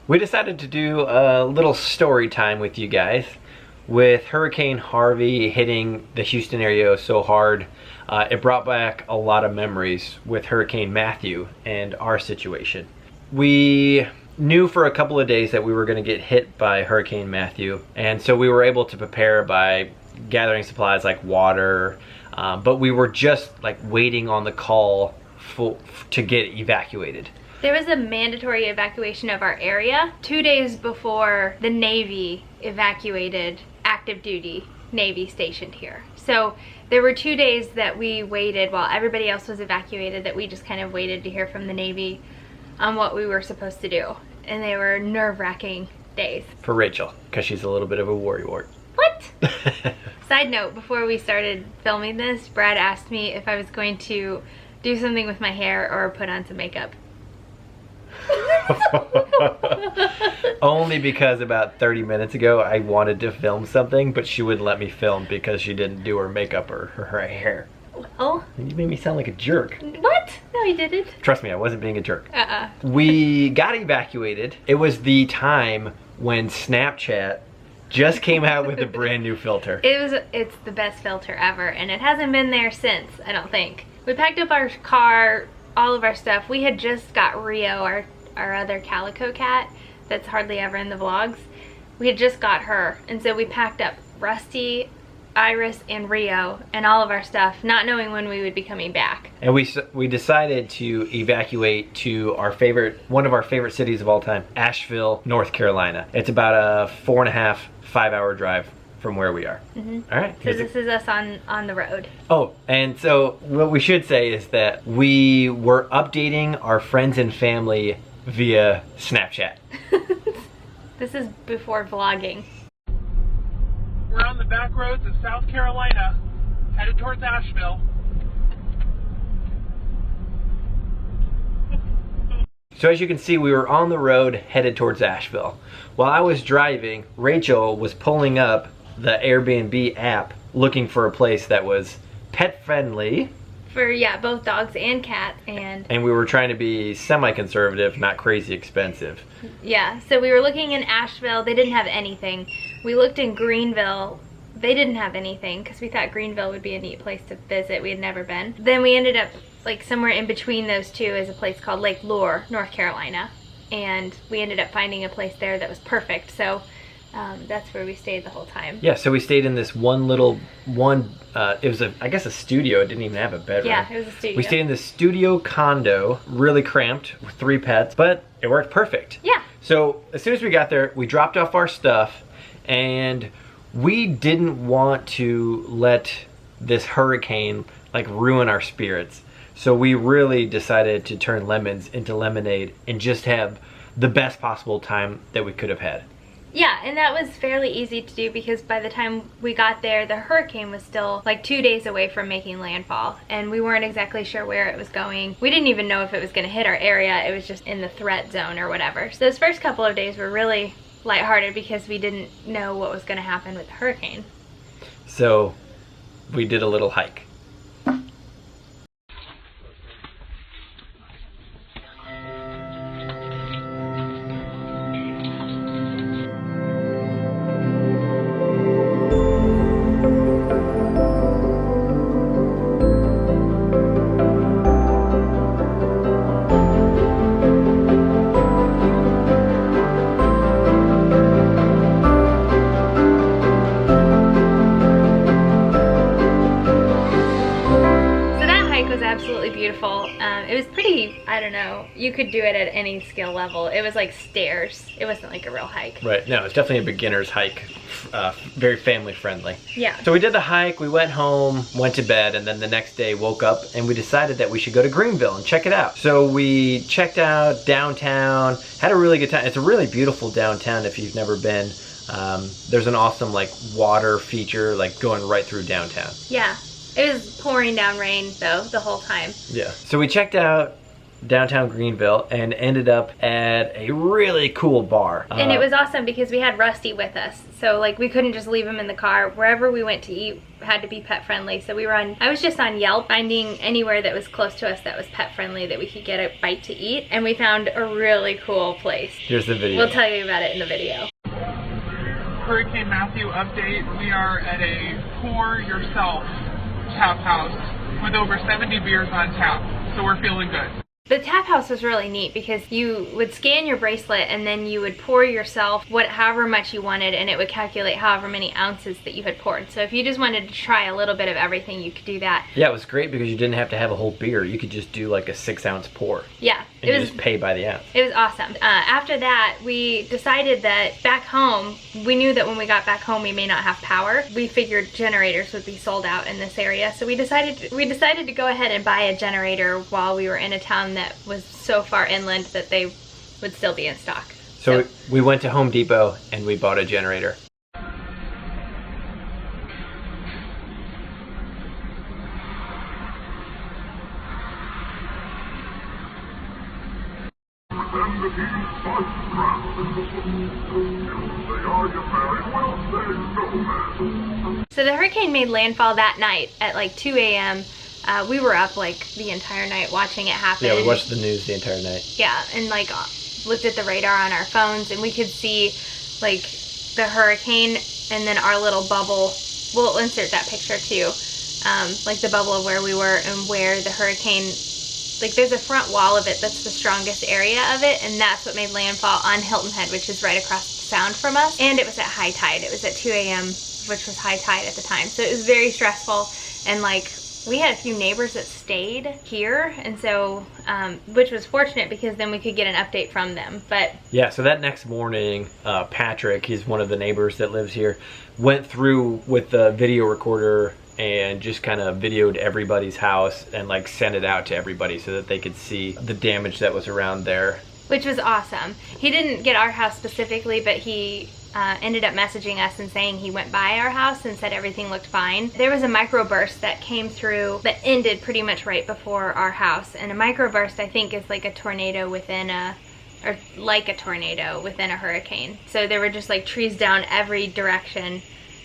We decided to do a little story time with you guys. With Hurricane Harvey hitting the Houston area so hard, it brought back a lot of memories with Hurricane Matthew and our situation. We knew for a couple of days that we were going to get hit by Hurricane Matthew, and so we were able to prepare by gathering supplies like water, but we were just like waiting on the call to get evacuated. There was a mandatory evacuation of our area 2 days before the Navy evacuated active duty Navy stationed here. So there were 2 days that we waited while everybody else was evacuated, that we just kind of waited to hear from the Navy on what we were supposed to do. And they were nerve-wracking days. For Rachel, because she's a little bit of a worrywart. What? Side note, before we started filming this, Brad asked me if I was going to do something with my hair or put on some makeup. Only because about 30 minutes ago I wanted to film something, but she wouldn't let me film because she didn't do her makeup or her hair. Well, You made me sound like a jerk. what? No, he didn't. Trust me, I wasn't being a jerk. Uh-uh. We got evacuated. It was the time when Snapchat just came out with a brand new filter. It's the best filter ever, and it hasn't been there since, I don't think. We packed up our car, all of our stuff. We had just got Rio, our other calico cat that's hardly ever in the vlogs. We had just got her, and so we packed up Rusty, Iris, and Rio and all of our stuff, not knowing when we would be coming back. And we decided to evacuate to one of our favorite cities of all time, Asheville, North Carolina. It's about a 4.5, 5-hour drive from where we are. All right. So this is us on the road. Oh, and so what we should say is that we were updating our friends and family via Snapchat. This is before vlogging. We're on the back roads of South Carolina, headed towards Asheville. So as you can see, we were on the road headed towards Asheville. While I was driving, Rachel was pulling up the Airbnb app looking for a place that was pet friendly. For, yeah, both dogs and cat, and we were trying to be semi-conservative, not crazy expensive. yeah, so we were looking in Asheville. They didn't have anything. We looked in Greenville. They didn't have anything because we thought Greenville would be a neat place to visit. We had never been. Then we ended up like somewhere in between those two is a place called Lake Lure, North Carolina, and we ended up finding a place there that was perfect. So that's where we stayed the whole time. Yeah, so we stayed in this it was I guess a studio. It didn't even have a bedroom. Yeah, it was a studio. We stayed in this studio condo, really cramped, with 3 pets, but it worked perfect. Yeah. So as soon as we got there, we dropped off our stuff, and we didn't want to let this hurricane like ruin our spirits. So we really decided to turn lemons into lemonade and just have the best possible time that we could have had. Yeah, and that was fairly easy to do because by the time we got there, the hurricane was still like 2 days away from making landfall, and we weren't exactly sure where it was going. We didn't even know if it was going to hit our area. It was just in the threat zone or whatever. So those first couple of days were really lighthearted because we didn't know what was going to happen with the hurricane. So we did a little hike. Absolutely beautiful. It was pretty, I don't know, you could do it at any skill level. It was like stairs. It wasn't like a real hike. Right, no, it's definitely a beginner's hike. Very family friendly. Yeah. So we did the hike, we went home, went to bed, and then the next day woke up and we decided that we should go to Greenville and check it out. So we checked out downtown, had a really good time. It's a really beautiful downtown if you've never been. There's an awesome like water feature like going right through downtown. Yeah. It was pouring down rain though the whole time. Yeah. So we checked out downtown Greenville and ended up at a really cool bar. And it was awesome because we had Rusty with us. So like we couldn't just leave him in the car. Wherever we went to eat had to be pet friendly. So I was just on Yelp finding anywhere that was close to us that was pet friendly that we could get a bite to eat. And we found a really cool place. Here's the video. We'll tell you about it in the video. Hurricane Matthew update. We are at a pour yourself tap house with over 70 beers on tap. So we're feeling good. The tap house was really neat because you would scan your bracelet and then you would pour yourself however much you wanted, and it would calculate however many ounces that you had poured. So if you just wanted to try a little bit of everything, you could do that. Yeah, it was great because you didn't have to have a whole beer. You could just do like a 6-ounce pour. Yeah. And you just pay by the ounce. It was awesome. After that, we decided that back home, we knew that when we got back home we may not have power. We figured generators would be sold out in this area, so we decided to go ahead and buy a generator while we were in a town that was so far inland that they would still be in stock. So we went to Home Depot and we bought a generator. So the hurricane made landfall that night at like 2 a.m. We were up like the entire night watching it happen. Yeah, we watched the news the entire night. Yeah, and like looked at the radar on our phones, and we could see like the hurricane and then our little bubble. We'll insert that picture too. Like the bubble of where we were and where the hurricane, like there's a front wall of it that's the strongest area of it, and that's what made landfall on Hilton Head, which is right across the sound from us. And it was at high tide. It was at 2 a.m., which was high tide at the time. So it was very stressful, and like we had a few neighbors that stayed here, and so which was fortunate because then we could get an update from them. But yeah, so that next morning, Patrick, he's one of the neighbors that lives here, went through with the video recorder and just kind of videoed everybody's house and like sent it out to everybody so that they could see the damage that was around there. Which was awesome. He didn't get our house specifically, but he ended up messaging us and saying he went by our house and said everything looked fine. There was a microburst that came through that ended pretty much right before our house. And a microburst, I think, is like a tornado within a, or like a tornado within a hurricane. So there were just like trees down every direction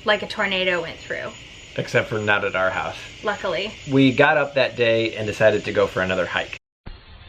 like a tornado went through. Except for not at our house. Luckily. We got up that day and decided to go for another hike.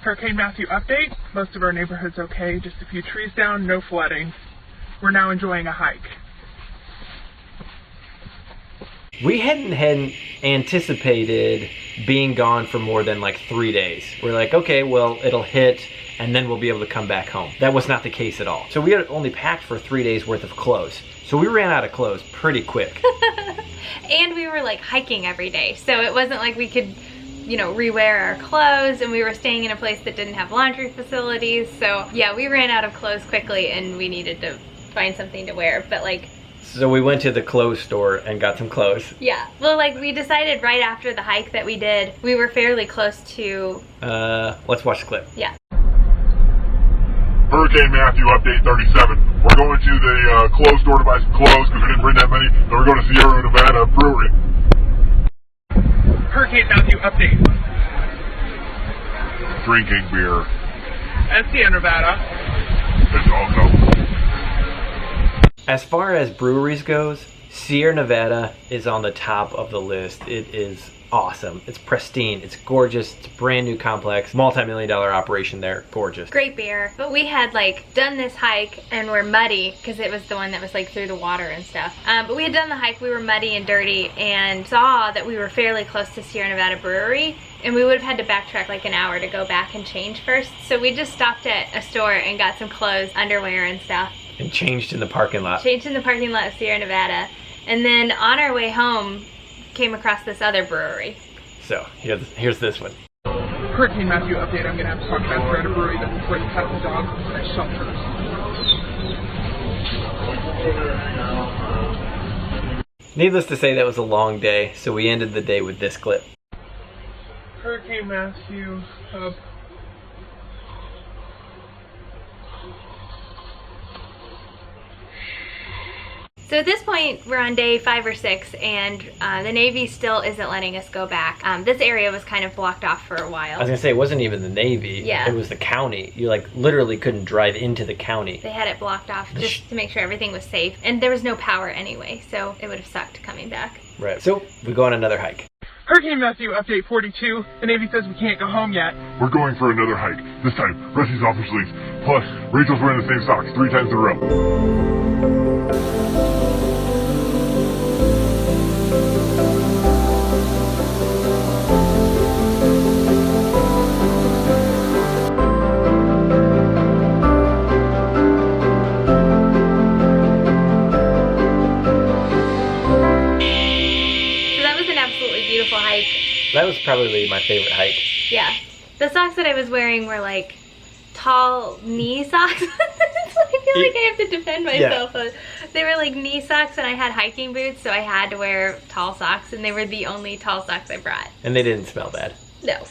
Hurricane Matthew update. Most of our neighborhood's okay. Just a few trees down, no flooding. We're now enjoying a hike. We hadn't anticipated being gone for more than like 3 days. We're like, okay, well, it'll hit and then we'll be able to come back home. That was not the case at all. So we had only packed for 3 days worth of clothes. So we ran out of clothes pretty quick. And we were like hiking every day. So it wasn't like we could, you know, rewear our clothes, and we were staying in a place that didn't have laundry facilities. So yeah, we ran out of clothes quickly and we needed to find something to wear. But like, so we went to the clothes store and got some clothes. Yeah, well, like we decided right after the hike that we did, we were fairly close to... let's watch the clip. Yeah. Hurricane Matthew update 37. We're going to the clothes store to buy some clothes because we didn't bring that many. Then we're going to Sierra Nevada Brewery. Hurricane Matthew update. Drinking beer. At Sierra Nevada. It's also. As far as breweries goes, Sierra Nevada is on the top of the list. It is awesome. It's pristine. It's gorgeous. It's a brand new complex. Multi-million-dollar operation there. Gorgeous. Great beer. But we had like done this hike and we're muddy because it was the one that was like through the water and stuff. But we had done the hike. We were muddy and dirty and saw that we were fairly close to Sierra Nevada Brewery. And we would have had to backtrack like an hour to go back and change first. So we just stopped at a store and got some clothes, underwear and stuff. And changed in the parking lot. Changed in the parking lot of Sierra Nevada. And then on our way home, came across this other brewery. So here's this one. Hurricane Matthew update. I'm going to have to talk about we're at a brewery that will bring cats and dogs as shelters. Needless to say, that was a long day, so we ended the day with this clip. Hurricane Matthew up. So at this point, we're on day 5 or 6, and the Navy still isn't letting us go back. This area was kind of blocked off for a while. I was gonna say, it wasn't even the Navy. Yeah. It was the county. You like literally couldn't drive into the county. They had it blocked off just to make sure everything was safe. And there was no power anyway, so it would have sucked coming back. Right. So we go on another hike. Hurricane Matthew, update 42. The Navy says we can't go home yet. We're going for another hike. This time, Rusty's off his leash. Plus, Rachel's wearing the same socks 3 times in a row. Beautiful hike. That was probably my favorite hike. Yeah. The socks that I was wearing were like tall knee socks. So I feel like I have to defend myself. Yeah. They were like knee socks and I had hiking boots, so I had to wear tall socks, and they were the only tall socks I brought. And they didn't smell bad. No.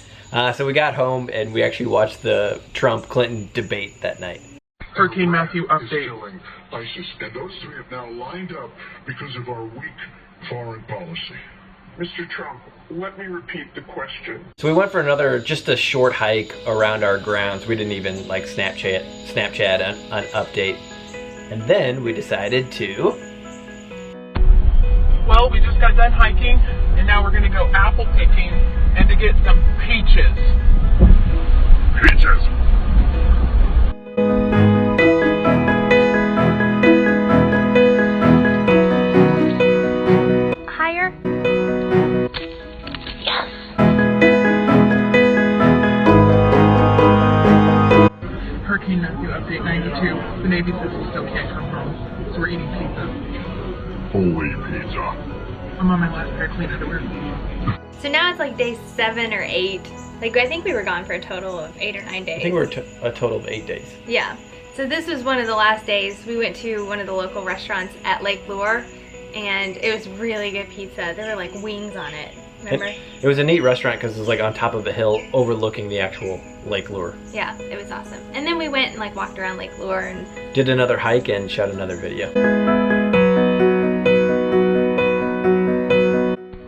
So we got home and we actually watched the Trump-Clinton debate that night. Hurricane Matthew update. Killing ISIS, and those 3 have now lined up because of our weak foreign policy. Mr. Trump, let me repeat the question. So we went for just a short hike around our grounds. We didn't even like Snapchat an update. And then we decided to... Well, we just got done hiking, and now we're going to go apple picking and to get some peaches. Peaches! Higher? Hurricane Matthew update 92. The Navy says we still can't come home, so we're eating pizza. Holy pizza. I'm on my last pair of clean underwear. So now it's like day 7 or 8. Like I think we were gone for a total of 8 or 9 days. I think we're a total of 8 days. Yeah. So this was one of the last days. We went to one of the local restaurants at Lake Lure, and it was really good pizza. There were like wings on it. Remember? It was a neat restaurant because it was like on top of a hill overlooking the actual Lake Lure. Yeah, it was awesome. And then we went and like walked around Lake Lure and Did another hike and shot another video.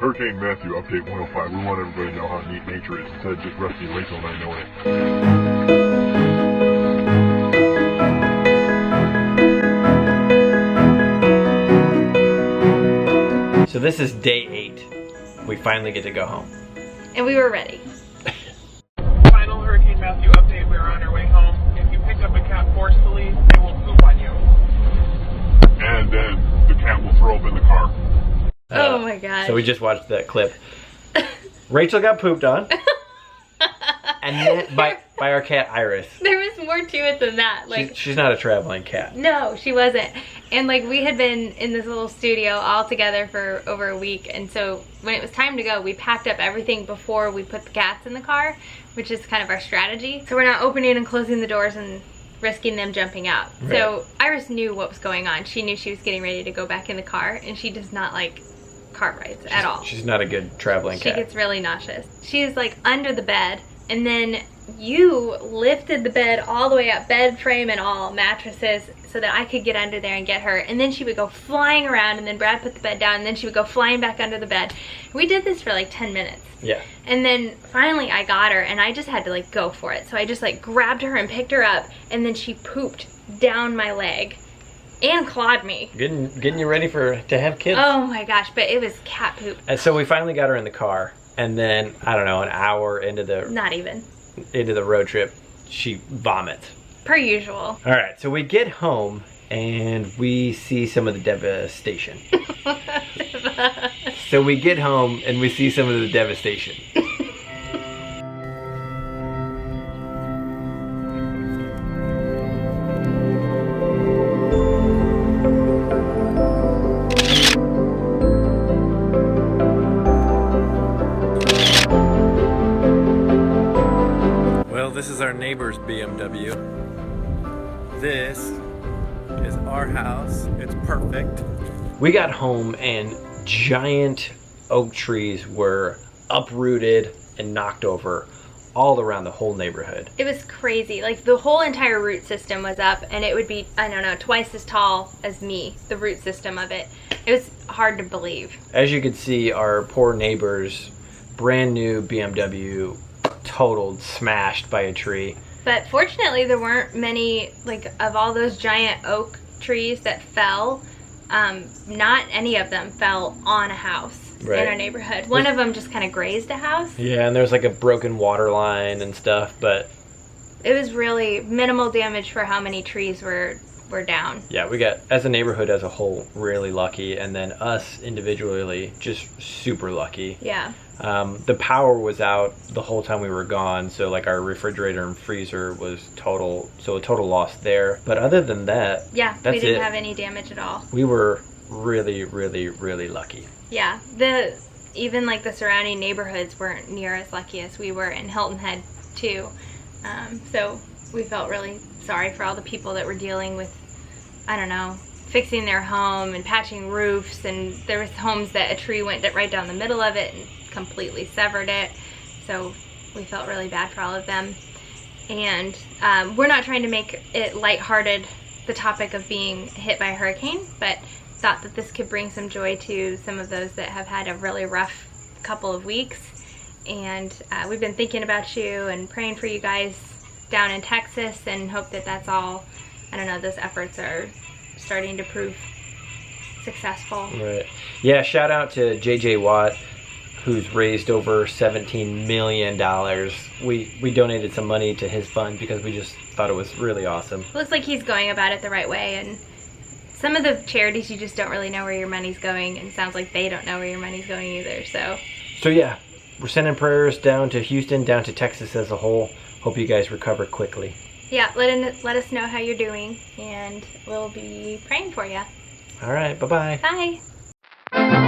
Hurricane Matthew, update 105. We want everybody to know how neat nature is instead of just Rusty, Rachel, and I knowing it. So this is day 8. We finally get to go home. and we were ready. Final Hurricane Matthew update, we're on our way home. If you pick up a cat forcefully, they will poop on you. And then the cat will throw up in the car. Oh my gosh. So we just watched that clip. Rachel got pooped on. And then by our cat Iris. There was more to it than that. Like She's not a traveling cat. no, she wasn't. And like we had been in this little studio all together for over a week, and so when it was time to go, we packed up everything before we put the cats in the car, which is kind of our strategy. So we're not opening and closing the doors and risking them jumping out. Right. So Iris knew what was going on. She knew she was getting ready to go back in the car, and she does not like car rides at all. She's not a good traveling She cat. gets really nauseous. She is like under the bed, and then you lifted the bed all the way up, bed frame and all, mattresses, so that I could get under there and get her. And then she would go flying around, and then Brad put the bed down, and then she would go flying back under the bed. We did this for like 10 minutes. Yeah. And then finally I got her, and I just had to like go for it. So I just like grabbed her and picked her up, and then she pooped down my leg and clawed me. Getting you ready to have kids. Oh my gosh, but it was cat poop. And so we finally got her in the car, and then I don't know, an hour into the Not even. road trip, she vomits. Per usual. All right, so we get home and we see some of the devastation. So we get home and we see some of the devastation. Well, this is our neighbor's BMW. This is our house. It's perfect. We got home and giant oak trees were uprooted and knocked over all around the whole neighborhood. It was crazy. Like the whole entire root system was up, and it would be, I don't know, twice as tall as me, the root system of it. It was hard to believe. As you could see, our poor neighbor's brand new BMW totaled, smashed by a tree. But fortunately, there weren't many, like, of all those giant oak trees that fell, not any of them fell on a house in our neighborhood. One of them just kind of grazed a house. Yeah, and there's like a broken water line and stuff, but it was really minimal damage for how many trees were down. Yeah, we got, as a neighborhood as a whole, really lucky, and then us individually just super lucky. Yeah. The power was out the whole time we were gone, so like our refrigerator and freezer was total, so a total loss there. But other than that, yeah, that's we didn't it. have any damage at all. We were really, really, really lucky. Yeah, even like the surrounding neighborhoods weren't near as lucky as we were in Hilton Head too. So we felt really sorry for all the people that were dealing with, I don't know, fixing their home and patching roofs, and there was homes that a tree went right down the middle of it and completely severed it. So we felt really bad for all of them. And we're not trying to make it lighthearted, the topic of being hit by a hurricane, but thought that this could bring some joy to some of those that have had a really rough couple of weeks. And we've been thinking about you and praying for you guys down in Texas, and hope that that's all, I don't know, those efforts are starting to prove successful. Right. Yeah, shout out to JJ Watt, who's raised over $17 million. We donated some money to his fund because we just thought it was really awesome. Looks like he's going about it the right way, and some of the charities you just don't really know where your money's going, and it sounds like they don't know where your money's going either. So yeah, we're sending prayers down to Houston, down to Texas as a whole. Hope you guys recover quickly. Yeah, let us know how you're doing, and we'll be praying for you. All right, bye-bye. Bye.